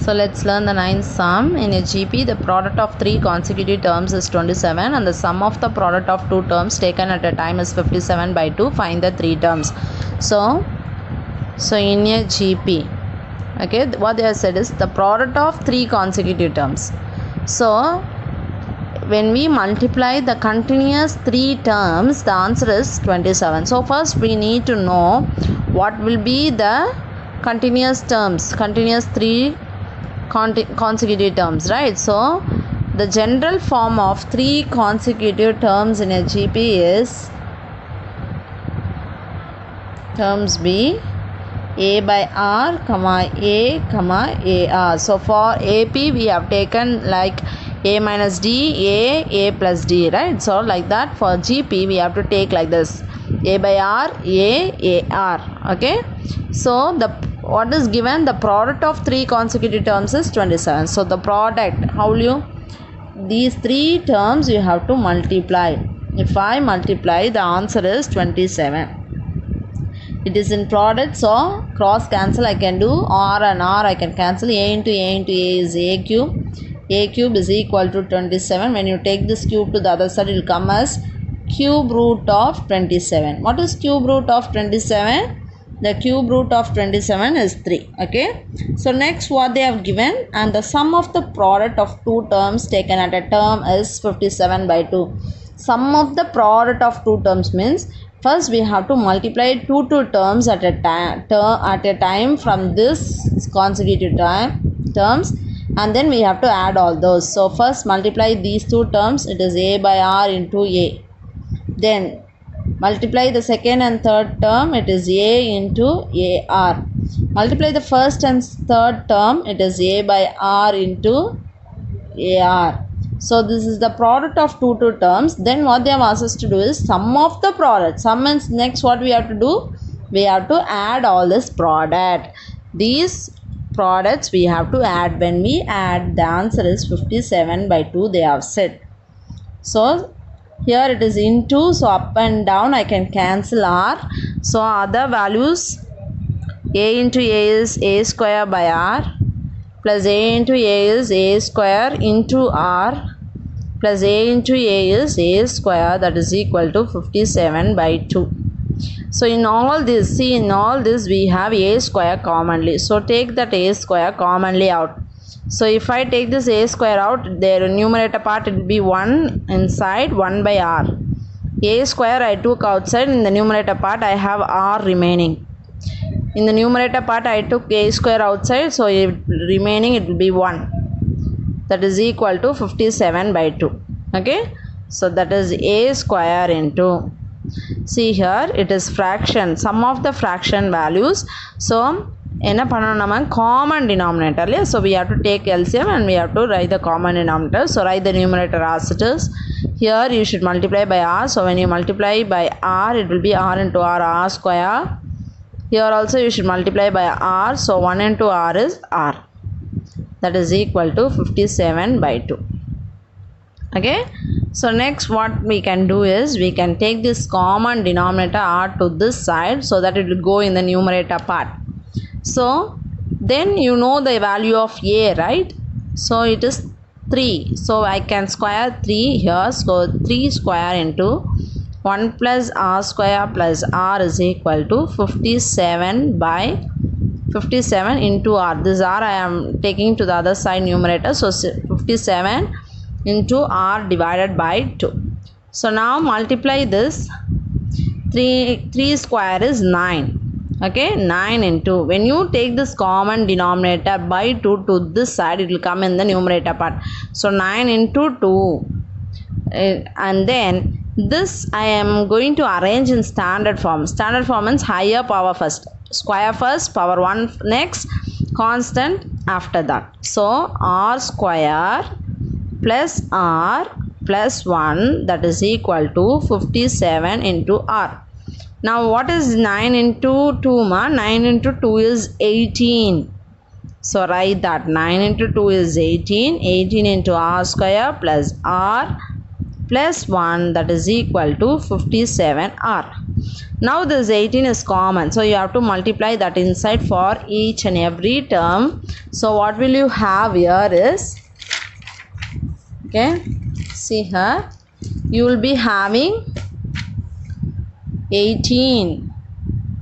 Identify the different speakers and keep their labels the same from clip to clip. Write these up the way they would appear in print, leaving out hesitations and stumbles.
Speaker 1: So let's learn the ninth sum. In a GP, the product of three consecutive terms is 27 and the sum of the product of two terms taken at a time is 57 by 2. Find the three terms. So in a GP, okay, what they have said is the product of three consecutive terms. So when we multiply the continuous three terms, the answer is 27. So first we need to know what will be the continuous terms, continuous three consecutive terms, right? So the general form of three consecutive terms in a GP is terms B A by R, A, AR. So for AP we have taken like A minus D, A plus D, right? So like that for GP we have to take like this, A by R, A, AR. Okay, so what is given, the product of three consecutive terms is 27. So the product, how will you, these three terms you have to multiply. If I multiply, the answer is 27. It is in product, so cross cancel I can do, R and R I can cancel. A into A is A cube. A cube is equal to 27. When you take this cube to the other side, it will come as cube root of 27. What is cube root of 27? The cube root of 27 is 3. Okay. So next what they have given, and the sum of the product of two terms taken at a term is 57 by 2. Sum of the product of two terms means first we have to multiply two terms at a time from this consecutive terms, and then we have to add all those. So first multiply these two terms, it is A by R into A. Then multiply the second and third term, it is A into AR. Multiply the first and third term, it is A by R into AR. So this is the product of two terms. Then what they have asked us to do is sum of the product. Sum means next what we have to do? We have to add all this product. These products we have to add. When we add, the answer is 57 by 2 they have said. So here it is into, so up and down I can cancel R. So other values, A into A is A square by R, plus A into A is A square into R, plus A into A is A square, that is equal to 57 by 2. So in all this, see, in all this we have A square commonly. So take that A square commonly out. So if I take this A square out, their numerator part it will be 1 inside, 1 by R. A square I took outside, in the numerator part I have R remaining. In the numerator part I took A square outside, so remaining it will be 1. That is equal to 57 by 2. Okay. So that is A square into, see here it is fraction, sum of the fraction values. So என்ன பண்ணணும் நம்ம common denominator இல்லையா, so we have to take LCM and we have to write the common denominator. So write the numerator as it is. Here you should multiply by R, so when you multiply by R it will be R into R square. Here also you should multiply by R, so 1 into R is R, that is equal to 57 by 2. Okay. So next what we can do is we can take this common denominator R to this side so that it will go in the numerator part. So then you know the value of A, right? So it is 3. So I can square 3 here. So 3 square into 1 plus R square plus R is equal to 57 by 57 into R. This R I am taking to the other side numerator. So 57 into R divided by 2. So now multiply this. 3 square is 9. Okay, 9 into, when you take this common denominator by 2 to this side, it will come in the numerator part. So 9 into 2, and then this I am going to arrange in standard form. Standard form means higher power first, square first, power 1 next, constant after that. So R square plus R plus 1, that is equal to 57 into R. Now what is 9 into 2 ma? 9 into 2 is 18. So write that 9 into 2 is 18. 18 into R square plus R plus 1, that is equal to 57 R. Now this 18 is common, so you have to multiply that inside for each and every term. So what will you have here is, okay, see here, you will be having 18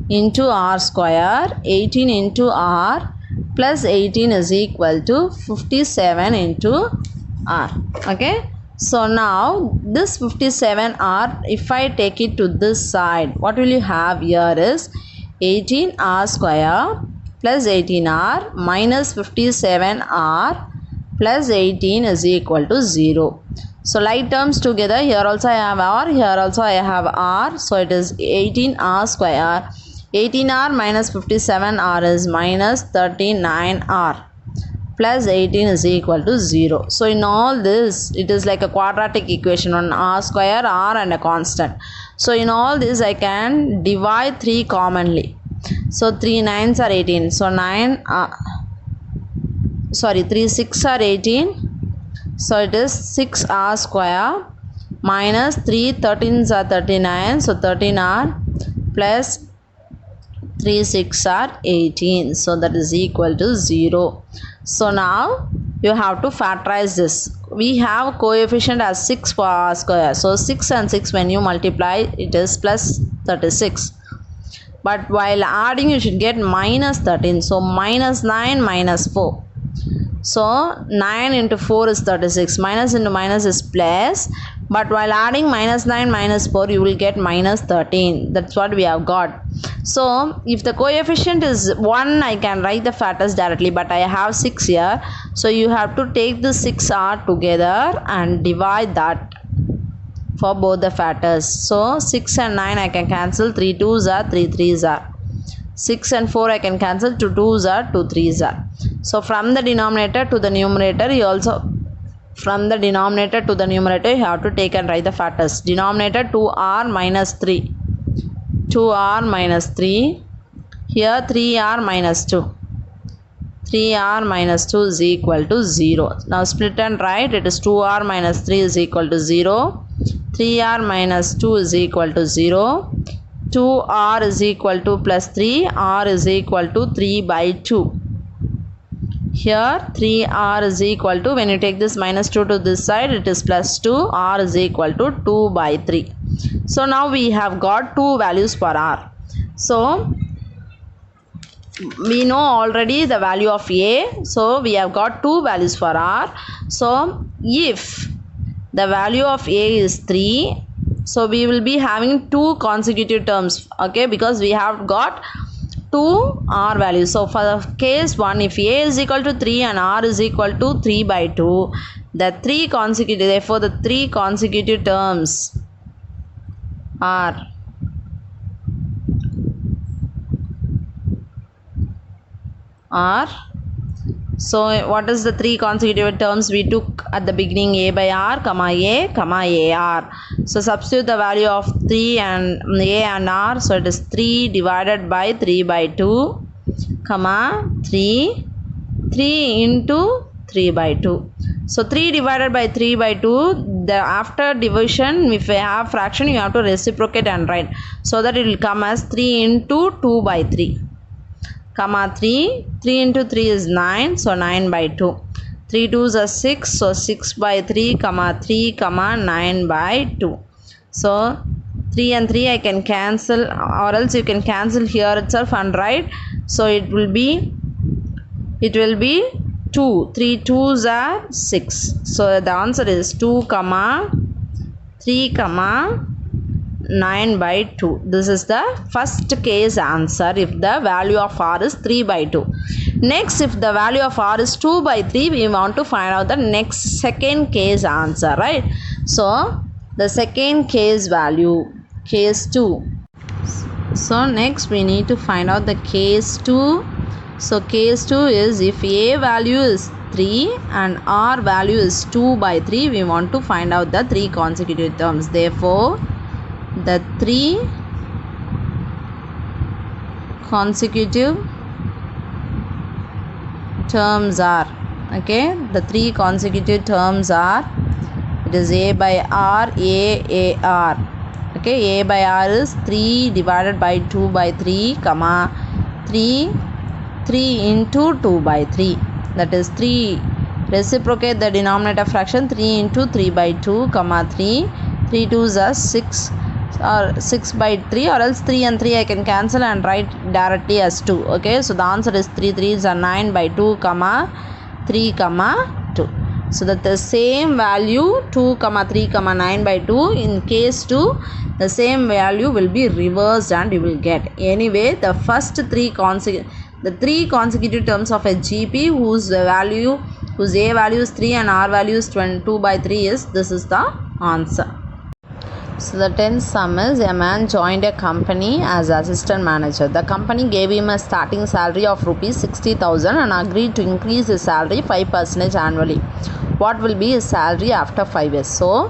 Speaker 1: into r square, 18 into r plus 18 is equal to 57 into r. Okay, so now this 57r, if I take it to this side, what will you have here is 18r square plus 18r minus 57r plus 18 is equal to 0. So like terms together, here also I have r, here also I have r, so it is 18r square. 18r minus 57r is minus 39r plus 18 is equal to 0. So in all this, it is like a quadratic equation on r square, r and a constant. So in all this, I can divide 3 commonly. So 3 9s are 18. So 3 6 are 18. So it is 6r square minus 3 13s are 39. So 13r plus 3 6 are 18. So that is equal to 0. So now you have to factorize this. We have coefficient as 6 for r square. So 6 and 6 when you multiply, it is plus 36. But while adding, you should get minus 13. So minus 9 minus 4. So 9 into 4 is 36. Minus into minus is plus. But while adding minus 9 minus 4, you will get minus 13. That's what we have got. So if the coefficient is 1, I can write the factors directly. But I have 6 here. So you have to take the 6r together and divide that for both the factors. So 6 and 9 I can cancel. 3 2s are 3 3s are. 6 and 4 I can cancel. 2 2s are 2 3s are. So from the denominator to the numerator, you also from the denominator to the numerator, you have to take and write the factors. Denominator 2r minus 3. 2r minus 3. Here 3r minus 2. 3r minus 2 is equal to 0. Now split and write. It is 2r minus 3 is equal to 0. 3r minus 2 is equal to 0. 2r is equal to plus 3. R is equal to 3 by 2. Here 3r is equal to, when you take this minus 2 to this side, it is plus 2. R is equal to 2 by 3. So now we have got 2 values for r. So we know already the value of a. So we have got 2 values for r. So if the value of a is 3, so we will be having 2 consecutive terms. Okay, because we have got 2 r values. So for the case 1, if a is equal to 3 and r is equal to 3 by 2, the 3 consecutive, therefore the 3 consecutive terms are so what is the 3 consecutive terms we took at the beginning? A by r, comma a, comma ar. So substitute the value of 3 and a and r. So it is 3 divided by 3 by 2, comma 3 into 3 by 2. So 3 divided by 3 by 2, the after division, if we have fraction, you have to reciprocate and write. So that it will come as 3 into 2 by 3. Comma 3 into 3 is 9, so 9 by 2. 3 2s are 6, so 6 by 3, comma 3, comma 9 by 2. So 3 and 3 I can cancel, or else you can cancel here itself and write. So it will be 2. 3 2s are 6. So the answer is 2, comma 3, comma 9 by 2. This is the first case answer if the value of r is 3 by 2. Next, if the value of r is 2 by 3, we want to find out the next second case answer, right? So the second case value, case 2. So next we need to find out the case 2. So case 2 is if a value is 3 and r value is 2 by 3, we want to find out the 3 consecutive terms. Therefore the 3 consecutive terms are, okay, the 3 consecutive terms are, it is a by r, a r. Okay, Okay, A by R is 3 divided by 2 by 3, comma 3 into 2 by 3. That is 3. Reciprocate the denominator fraction 3 into 3 by 2, comma 3. 3 2s are 6 or 6 by 3, or else 3 and 3 I can cancel and write directly as 2. Okay, so the answer is 3 3s are 9 by 2, comma 3, comma 2. So that the same value 2, comma 3, comma 9 by 2, in case 2, the same value will be reversed and you will get. Anyway, the first three consecutive terms of a GP whose A value is 3 and R value is 2 by 3 is, this is the answer. So the 10th sum is, a man joined a company as assistant manager. The company gave him a starting salary of rupees 60,000 and agreed to increase his salary 5% annually. What will be his salary after 5 years? So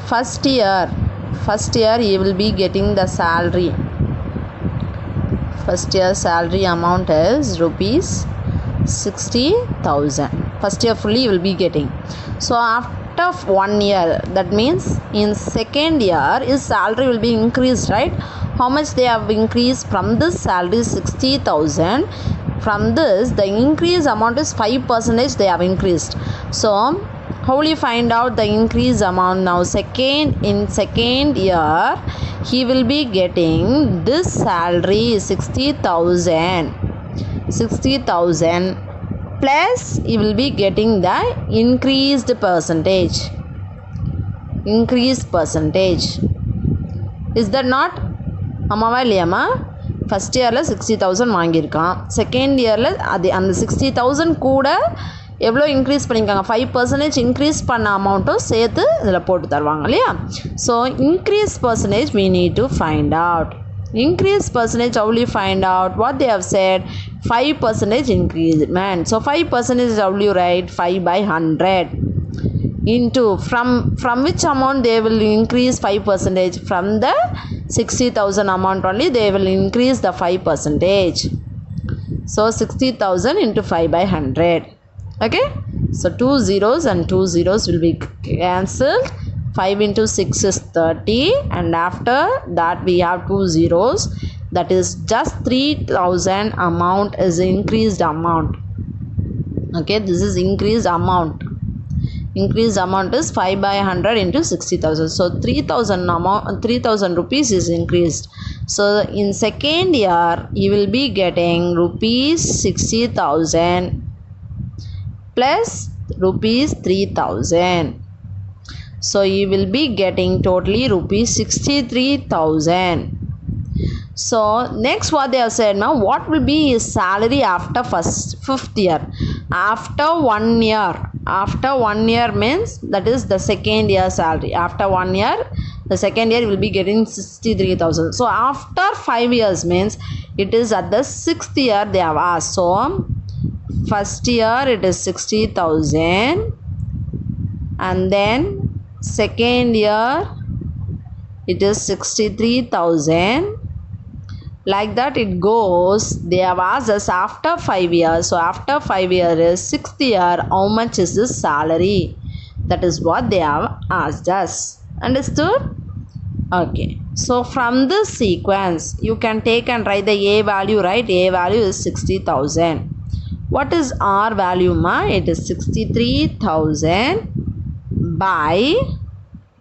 Speaker 1: first year he will be getting the salary. First year salary amount is rupees 60,000. First year fully he will be getting. So after 1 year, that means in second year his salary will be increased, right? How much they have increased? From this salary 60,000, from this the increase amount is 5% they have increased. So how will you find out the increase amount? Now in second year he will be getting this salary 60,000 plus he will be getting the increased percentage. Is that not? ஆமாவா இல்லையாம்மா? First இயரில் 60,000 வாங்கியிருக்கான். Second இயரில் அந்த 60,000 கூட எவ்வளோ increase பண்ணியிருக்காங்க? 5% increase பண்ண அமௌண்ட்டும் சேர்த்து இதில் போட்டு தருவாங்க இல்லையா? So increase percentage we need to find out. Increase percentage, how will you find out? What they have said, 5% increment. So 5% is how will you write? 5 by 100 into from which amount they will increase 5%? From the 60,000 amount only they will increase the 5%. So 60,000 into 5 by 100. Okay, so 2 zeros and 2 zeros will be cancelled. 5 into 6 is 30, and after that we have 2 zeros, that is just 3,000 amount is increased amount. Okay, this is increased amount. Increased amount is 5 by 100 into 60,000. So 3,000 rupees is increased. So in second year you will be getting rupees 60,000 plus rupees 3,000. So you will be getting totally rupees 63,000. So next what they have said now, what will be his salary after fifth year? After 1 year. After 1 year means that is the second year salary. After 1 year, the second year will be getting 63,000. So after 5 years means it is at the 6th year they have asked. So first year it is 60,000, and then second year it is 63,000, like that it goes. They have asked us after 5 years. So after 5 years is 6th year, how much is this salary? That is what they have asked us. Understood? Okay, so from this sequence you can take and write the A value, right? A value is 60,000. What is R value, ma? It is 63,000 by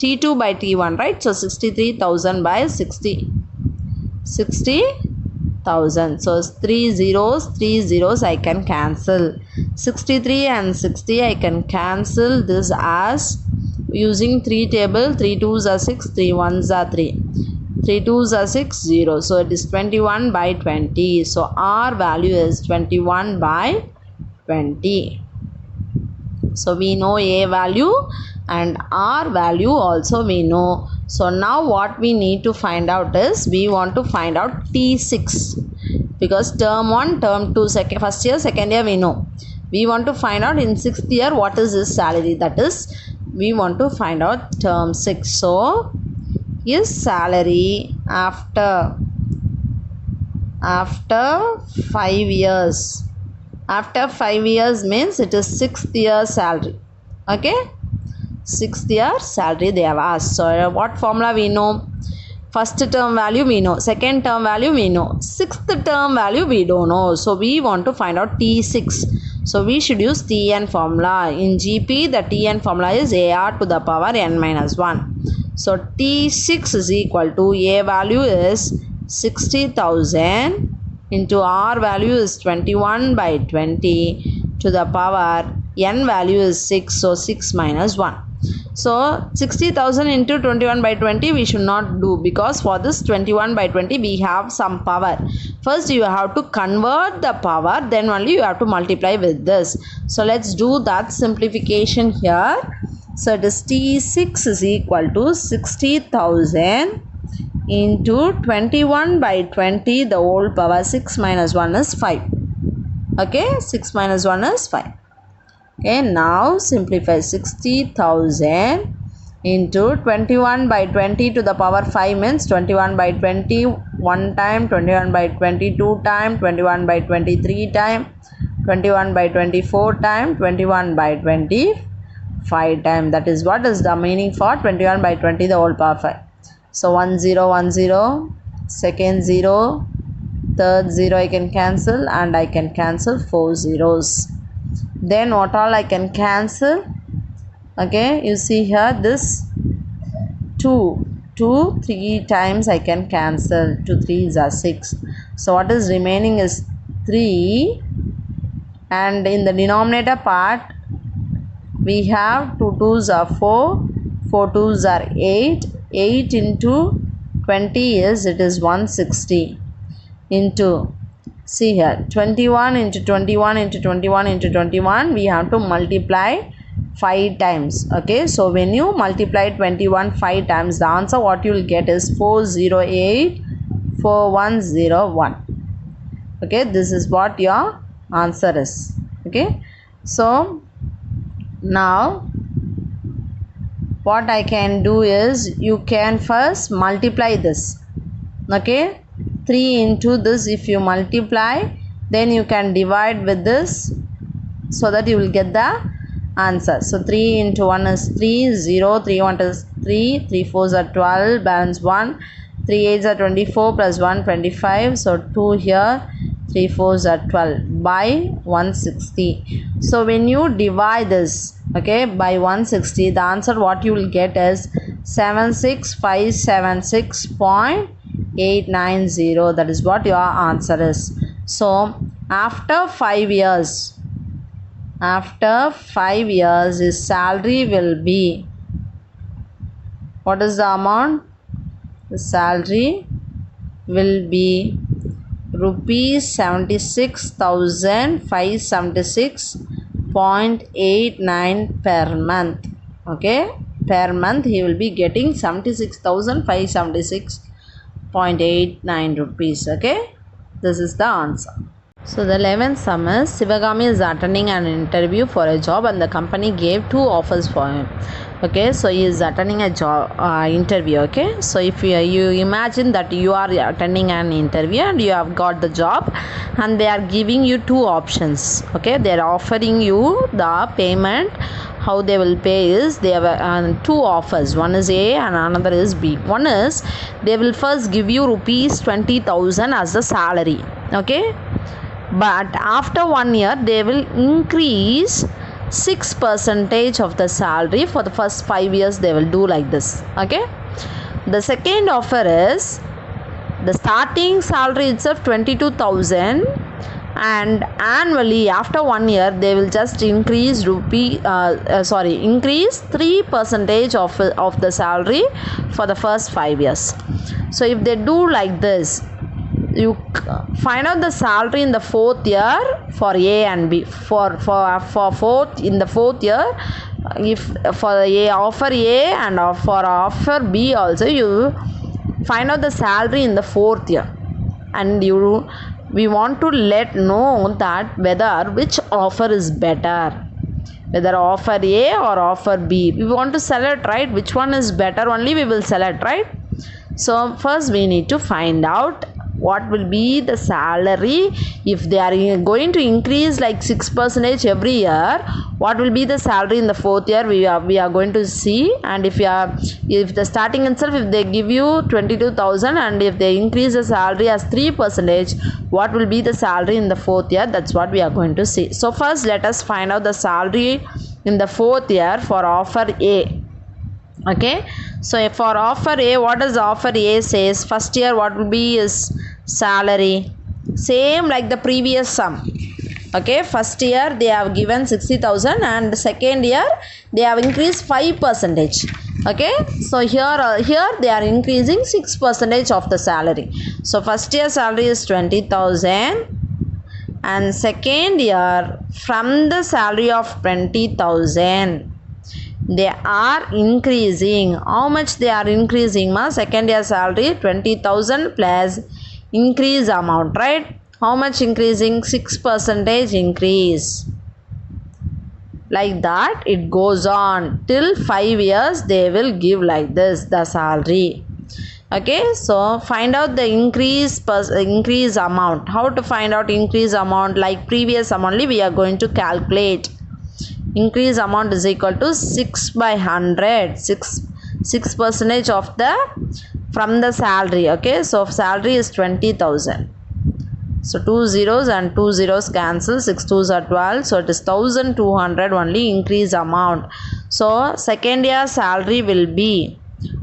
Speaker 1: T2 by T1, right? So 63,000 by 60,000. So 3 zeros I can cancel. 63 and 60 I can cancel this as using 3 table. 3 2s are 6, 3 1s are 3. 3 2s are 6, 0. So it is 21 by 20. So R value is 21 by 20. So we know A value and R value also we know. So now what we need to find out is, we want to find out T6, because term 1, term 2, first year, second year we know. We want to find out in 6th year what is his salary. That is, we want to find out term 6. So his salary after 5 years. After 5 years means it is 6th year salary. Okay, 6th year salary they have asked. So what formula we know? First term value we know, second term value we know, sixth term value we don't know. So we want to find out T6. So we should use Tn formula. In GP the Tn formula is AR to the power n minus 1. So T6 is equal to A value is 60,000 into R value is 21 by 20 to the power n value is 6. So 6 minus 1. So 60,000 into 21 by 20 we should not do, because for this 21 by 20 we have some power. First you have to convert the power, then only you have to multiply with this. So let's do that simplification here. So it is T6 is equal to 60,000 into 21 by 20, the whole power. 6 minus 1 is 5. Okay, 6 minus 1 is 5. Okay, now simplify. 60,000 into 21 by 20 to the power 5 means 21 by 20 1 time, 21 by 22 time, 21 by 23 time, 21 by 24 time, 21 by 25 time. That is what is the meaning for 21 by 20 the whole power 5. So 1 0 1 0, second 0, third 0 I can cancel, and I can cancel 4 zeros. Then what all I can cancel? Okay, you see here this 2 3 times I can cancel. 2 3s are 6. So what is remaining is 3, and in the denominator part we have 2 2s are 4, 4 2s are 8. 8 into 20 is, it is 160 into, see here, 21 into 21 into 21 into 21 we have to multiply 5 times. Okay, so when you multiply 21 5 times, the answer what you will get is 408 4101. Okay, this is what your answer is. Okay, so now what I can do is, you can first multiply this. Okay, 3 into this, if you multiply, then you can divide with this, so that you will get the answer. So 3 into 1 is 3, 0, 3 1 is 3, 3 4s are 12, balance 1, 3 8s are 24 plus 1 25. So 2 here, 3 4s are 12 by 160. So when you divide this, okay, by 160, the answer what you will get is 76576.890. that is what your answer is. So after 5 years, his salary will be, what is the amount? The salary will be rupees 76,576.89 per month. Okay, per month he will be getting 76,576.89 rupees. Okay, this is the answer. So the 11th sum is, Sivagami is attending an interview for a job and the company gave 2 offers for him. Okay, so he is attending a job interview. Okay, so if you imagine that you are attending an interview and you have got the job, and they are giving you 2 options. Okay, they are offering you the payment. How they will pay is, they have 2 offers. One is A and another is B. One is, they will first give you rupees 20,000 as the salary. Okay, but after 1 year they will increase 6% of the salary. For the first 5 years they will do like this. Okay, the second offer is, the starting salary itself 22,000, and annually after 1 year they will just increase increase 3% of the salary for the first 5 years. So if they do like this, you find out the salary in the 4th year for A and B. For fourth, in the 4th year, if for A offer A and for offer B also, you find out the salary in the 4th year, and we want to let know that whether which offer is better, whether offer A or offer B. We want to select, right, which one is better, only we will select, right? So first we need to find out what will be the salary if they are going to increase like 6% every year. What will be the salary in the fourth year, we are going to see. And if the starting itself, if they give you 22,000 and if they increase the salary as 3%, what will be the salary in the fourth year, that's what we are going to see. So first let us find out the salary in the fourth year for offer A. Okay, so for offer A, what does offer A says? First year what will be his salary? Same like the previous sum. Okay, first year they have given 60,000 and second year they have increased 5%. Okay, so here they are increasing 6% of the salary. So first year salary is 20,000 and second year from the salary of 20,000 they are increasing. How much they are increasing? Second year salary 20,000 plus increase amount, right? How much increasing? 6% increase. Like that it goes on till 5 years they will give like this the salary. Okay, so find out the increase amount. How to find out increase amount? Like previous sum only we are going to calculate. Increase amount is equal to 6 by 100. 6% of the from the salary. Okay, so salary is 20,000. So 2 zeros and 2 zeros cancel. 6 2s are 12. So it is 1,200 only increase amount. So second year salary will be,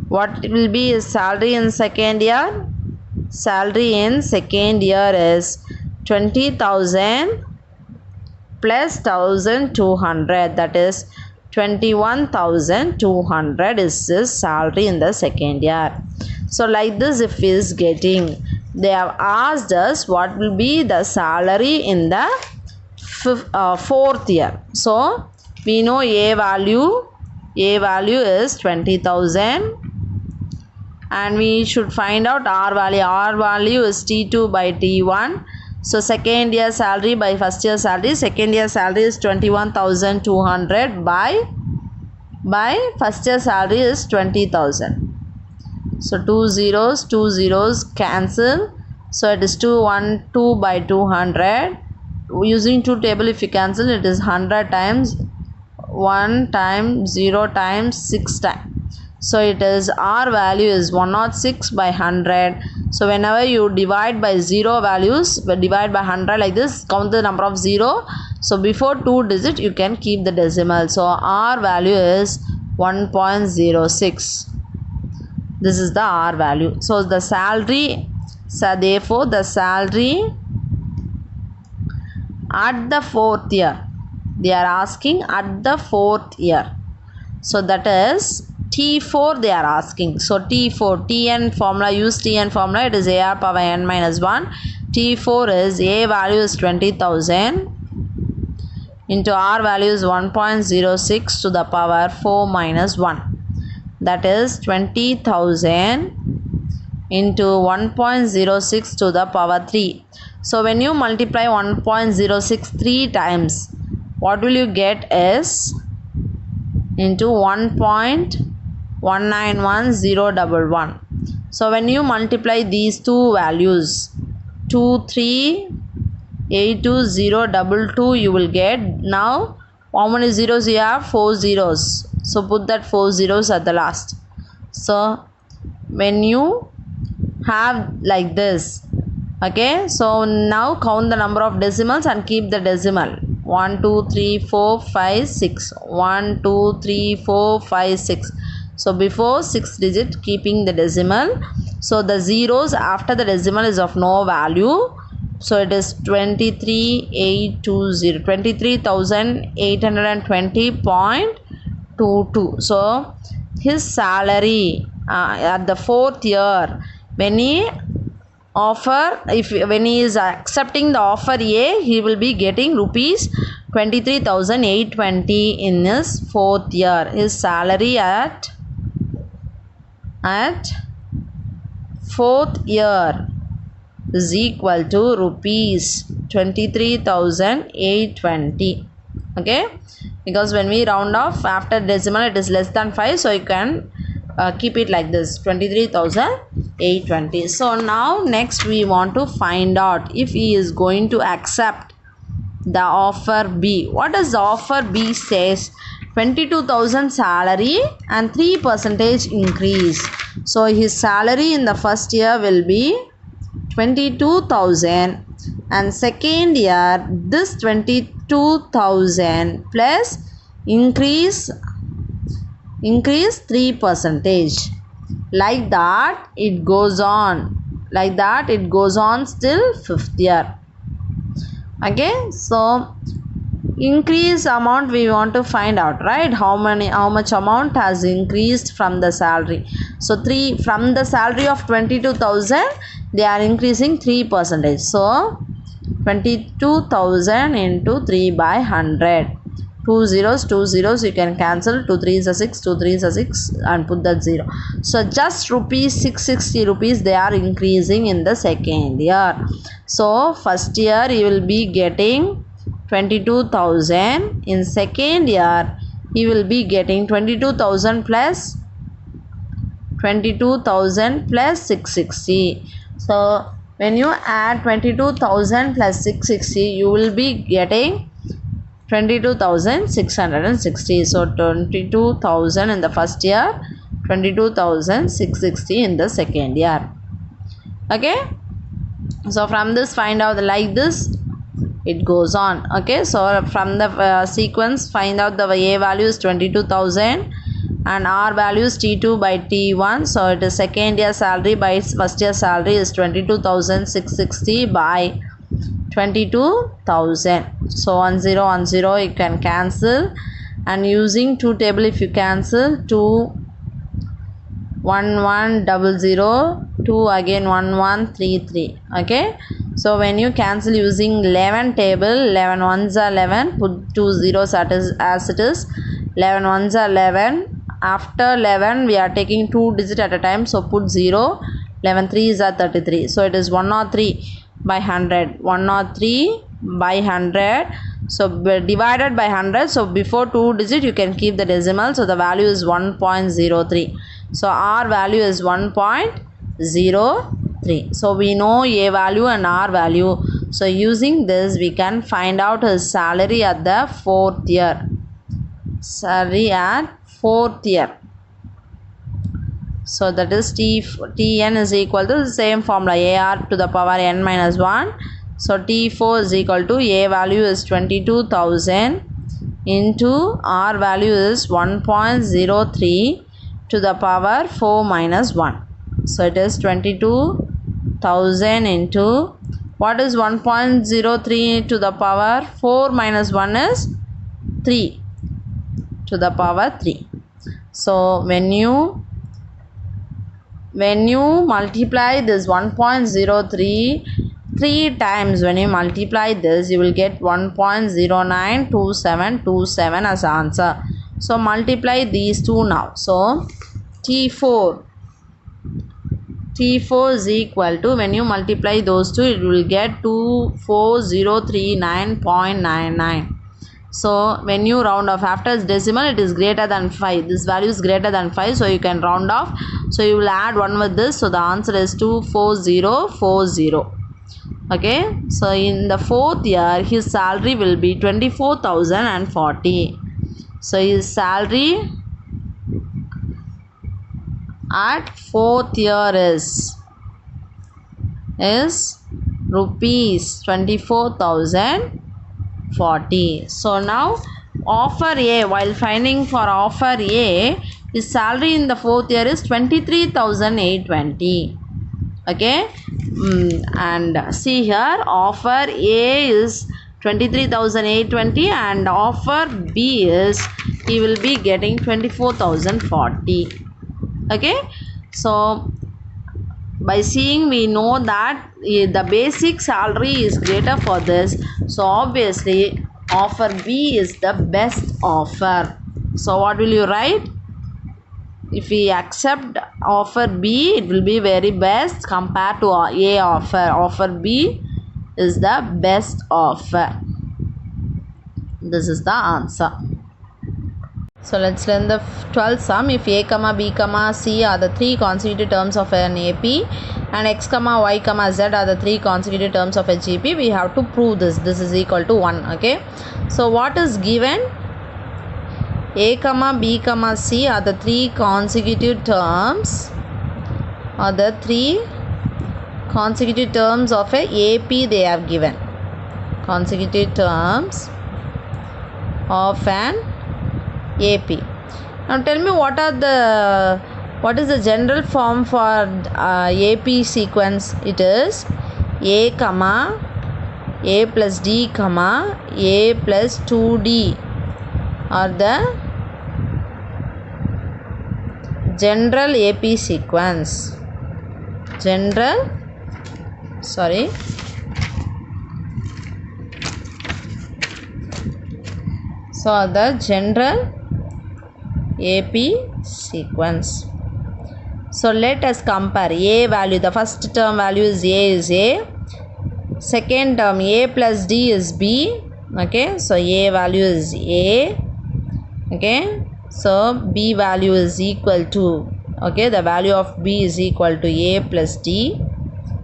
Speaker 1: what will be his salary in second year? Salary in second year is 20,000 plus 1,200, that is 21,200 is his salary in the second year. So like this, if he is getting, they have asked us what will be the salary in the fourth year. So we know A value is 20,000 and we should find out R value. R value is T2 by T1. So second year salary by first year salary. Second year salary is 21,200 by first year salary is 20,000. So 2 zeros cancel. So it is 2 by 200. Using 2 table, if you cancel, it is 100 times 1 times 0 times 6 times. So it is R value is 106 by 100. So whenever you divide by 0 values, divide by 100 like this, count the number of 0. So before 2 digit you can keep the decimal. So R value is 1.06. This is the R value. So the salary, so therefore the salary at the fourth year, they are asking at the fourth year. So that is T4 they are asking. So T4, Tn formula, use Tn formula, it is AR power n minus 1. T4 is A value is 20,000 into R value is 1.06 to the power 4 minus 1. That is 20,000 into 1.06 to the power 3. So when you multiply 1.06 3 times, what will you get is into 1.191011. So when you multiply these two values, 238222, you will get, now how many zeros you have? 4 zeros. So put that 4 zeros at the last. So when you have like this, okay, so now count the number of decimals and keep the decimal. 1 2 3 4 5 6. 1 2 3 4 5 6. So before 6 digit keeping the decimal. So the zeros after the decimal is of no value. So it is 23,820, 23,820.22. So his salary at the fourth year, when he when he is accepting the offer A, he will be getting rupees 23,820 in his fourth year. His salary at fourth year is equal to rupees 23,820. Okay, because when we round off after decimal it is less than 5, so you can keep it like this, 23,820. So now next we want to find out if he is going to accept the offer B. What does the offer B says? 22,000 salary and 3% increase. So his salary in the first year will be 22,000, and second year this 22,000 plus increase 3%. Like that it goes on. Still fifth year. Okay, so increase amount we want to find out, right? How much amount has increased from the salary. So from the salary of 22,000 they are increasing 3%. So 22,000 into 3 by 100. 2 zeros you can cancel. 2 3s are 6, 2 3s are 6, and put that 0. So just 660 rupees they are increasing in the second year. So first year you will be getting 22,000. In second year he will be getting 22,000 plus 660. So when you add 22,000 plus 660 you will be getting 22,660. So 22,000 in the first year, 22,660 in the second year. Okay, so from this find out like this it goes on. Okay, so from the sequence find out the A value is 22,000 and R value is T2 by T1. So it is second year salary by first year salary is 22,660 by 22,000. So 1 0 you can cancel, and using 2 table if you cancel 2 1 1 0 2 again 1 1 3 3. Okay, so when you cancel using 11 table, 11 ones are 11, put 2 zeros as it is, 11 ones are 11. After 11 we are taking 2 digit at a time, so put 0. 11 3s are 33. So it is 103 by 100, 103 by 100. So divided by 100. So before 2 digit you can keep the decimal. So the value is 1.03. So R value is 1.03. So we know A value and R value. So using this we can find out his salary at the fourth year. So that is Tn is equal to the same formula, AR to the power n minus 1. So T4 is equal to A value is 22,000 into R value is 1.03 to the power 4 minus 1. So it is 22,000 into what is 1.03 to the power 4 minus 1 is 3 to the power 3. So when you multiply this 1.03 3 times, when you multiply this you will get 1.092727 as answer. So multiply these two now. So T4 is equal to, when you multiply those two it will get 24039.99. So when you round off after decimal it is greater than 5. This value is greater than 5, so you can round off. So you will add 1 with this. So the answer is 24040. Okay, so in the fourth year his salary will be 24,040. So his salary at fourth year is rupees 24,040. So now offer A, while finding for offer A, his salary in the fourth year is 23,820. Okay, and see here offer A is 23,820 and offer B is he will be getting 24,040. Okay, so by seeing we know that the basic salary is greater for this, so obviously offer B is the best offer. So what will you write? If we accept offer B, it will be very best compared to A offer. Offer B is the best offer. This is the answer. So let's learn the 12th sum. If a comma b comma c are the three consecutive terms of an AP and x comma y comma z are the three consecutive terms of a GP, we have to prove this. This is equal to 1. Okay. So what is given? A comma b comma c are the three consecutive terms of a AP they have given. Consecutive terms of an AP. Now tell me what is the general form for AP sequence? It is A comma A plus D comma A plus 2D are the general AP sequence. So the general AP sequence. So let us compare A value. The first term value is A. Second term A plus D is B. Okay. So A value is A. Okay. So B value is equal to, okay, the value of B is equal to A plus D.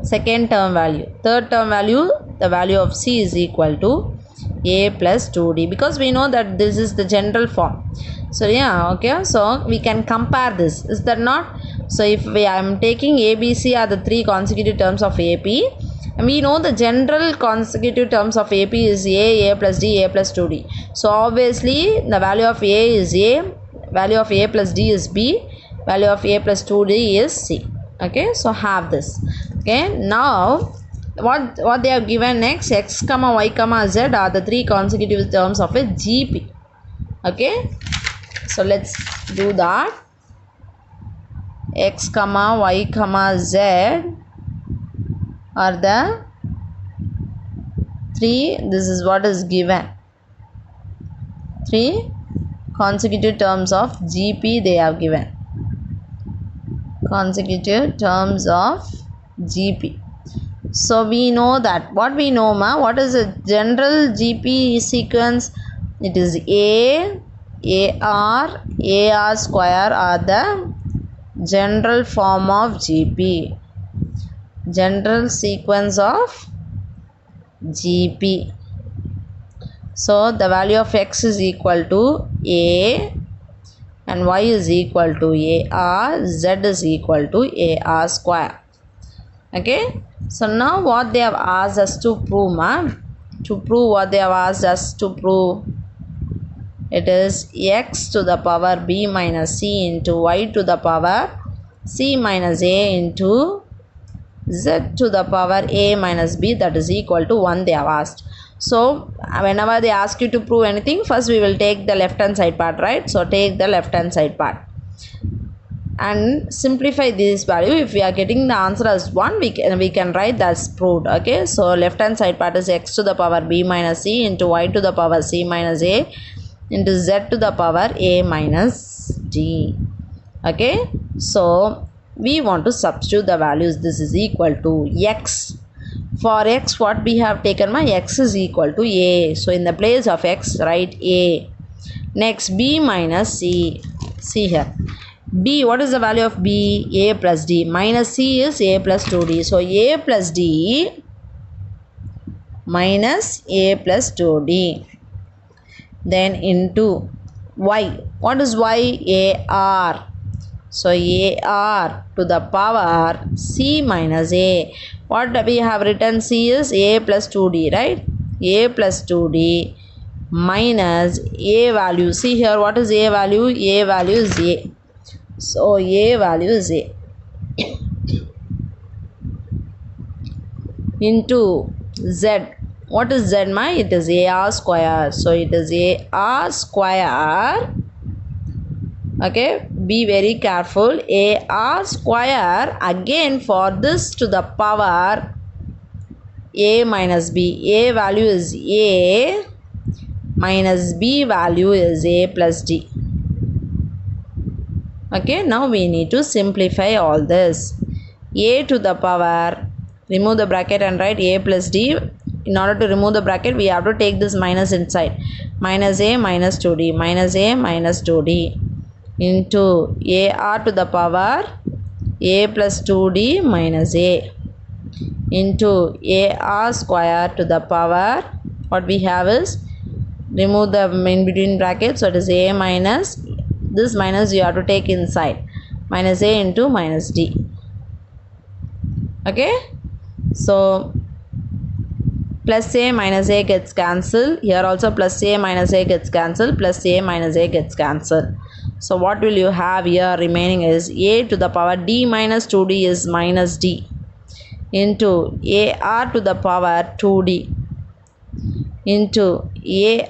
Speaker 1: Second term value. Third term value, the value of C is equal to A plus 2D, because we know that this is the general form. So yeah, okay, so we can compare this, is that not? So if I am taking ABC are the three consecutive terms of AP, and we know the general consecutive terms of AP is A plus D, A plus 2D. So obviously the value of A is A, value of A plus D is B, value of A plus 2D is C. Okay, so have this. Okay, now what they have given next, x comma y comma z are the three consecutive terms of a GP. Okay, so let's do that. X comma y comma z are the three, this is what is given, three consecutive terms of GP they have given. Consecutive terms of GP. So we know that, what we know what is a general GP sequence? It is AR square are the general form of GP, general sequence of GP. So the value of x is equal to A and y is equal to AR, z is equal to AR square. Okay, so now what they have asked us to prove, what they have asked us to prove, it is x to the power b minus c into y to the power c minus a into z to the power a minus b, that is equal to 1 they have asked. So whenever they ask you to prove anything, first we will take the left hand side part, right? So take the left hand side part and simplify this value. If we are getting the answer as 1, we can write that's proved. Okay, so left hand side part is x to the power b minus c into y to the power c minus a into z to the power a minus d. Okay, so we want to substitute the values. This is equal to x. For x, what we have taken, x is equal to a. So in the place of x, write a. Next, b minus c. See here, b, what is the value of b? A plus d. Minus c is a plus 2d. So a plus d minus a plus 2d. Then into y. What is y? AR. So AR to the power c minus a. What we have written, c is a plus 2d, right? A plus 2d minus a value. See here, what is a value? A value is a. So a value is a into z. What is z, It is AR square. So it is AR square. Okay, be very careful. AR square again for this to the power a minus b. A value is a minus b value is a plus d. Okay, now we need to simplify all this. A to the power, remove the bracket and write a plus d. In order to remove the bracket, we have to take this minus inside. minus a minus 2d minus a minus 2d into ar to the power a plus 2d minus a into ar square to the power, what we have is, remove the in between brackets, so it is a minus, this minus you have to take inside, minus a into minus d. Okay, so plus a minus a gets cancelled, here also plus a minus a gets cancelled, plus a minus a gets cancelled. So what will you have here remaining is a to the power d minus 2d is minus d into ar to the power 2d into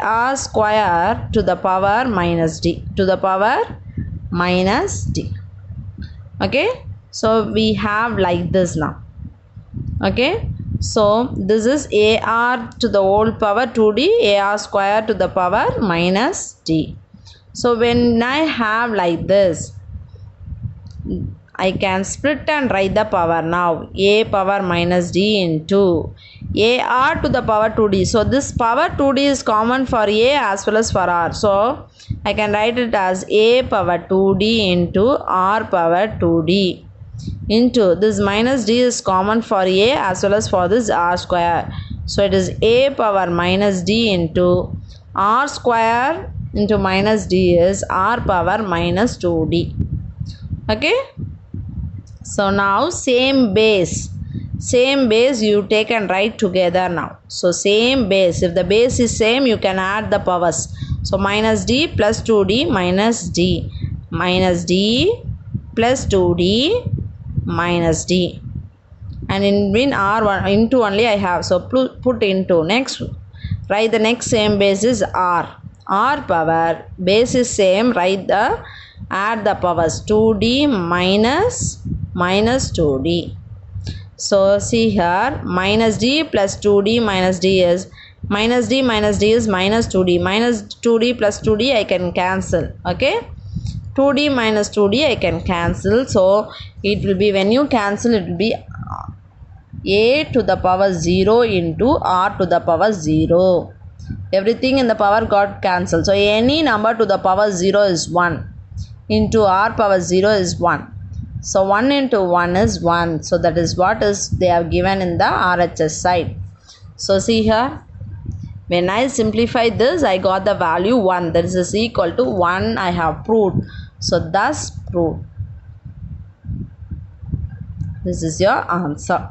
Speaker 1: ar square to the power minus d to the power minus d. Okay, so we have like this now. Okay, so this is ar to the whole power 2d ar square to the power minus d. So when I have like this, I can split and write the power now. A power minus d into ar to the power 2d. So this power 2d is common for a as well as for r. So I can write it as a power 2d into r power 2d into this minus d is common for a as well as for this r square. So it is a power minus d into r square into minus d is r power minus 2d. Okay, so now same base you take and write together now. So same base, if the base is same you can add the powers. So minus d plus 2d minus d plus 2d minus d, and in between r1 into only I have, so put into. Next write the next same base is r power, base is same, write the, add the powers 2d minus 2d. So see here, minus d plus 2d minus d is minus d is minus 2d, minus 2d plus 2d I can cancel. Okay, 2d minus 2d I can cancel, so it will be, when you cancel it will be a to the power 0 into r to the power 0. Everything in the power got cancelled, so any number to the power 0 is 1 into r power 0 is 1. So 1 into 1 is 1. So that is what is they have given in the RHS side. So see here, when I simplify this, I got the value 1. That is equal to 1 I have proved. So thus proved. This is your answer.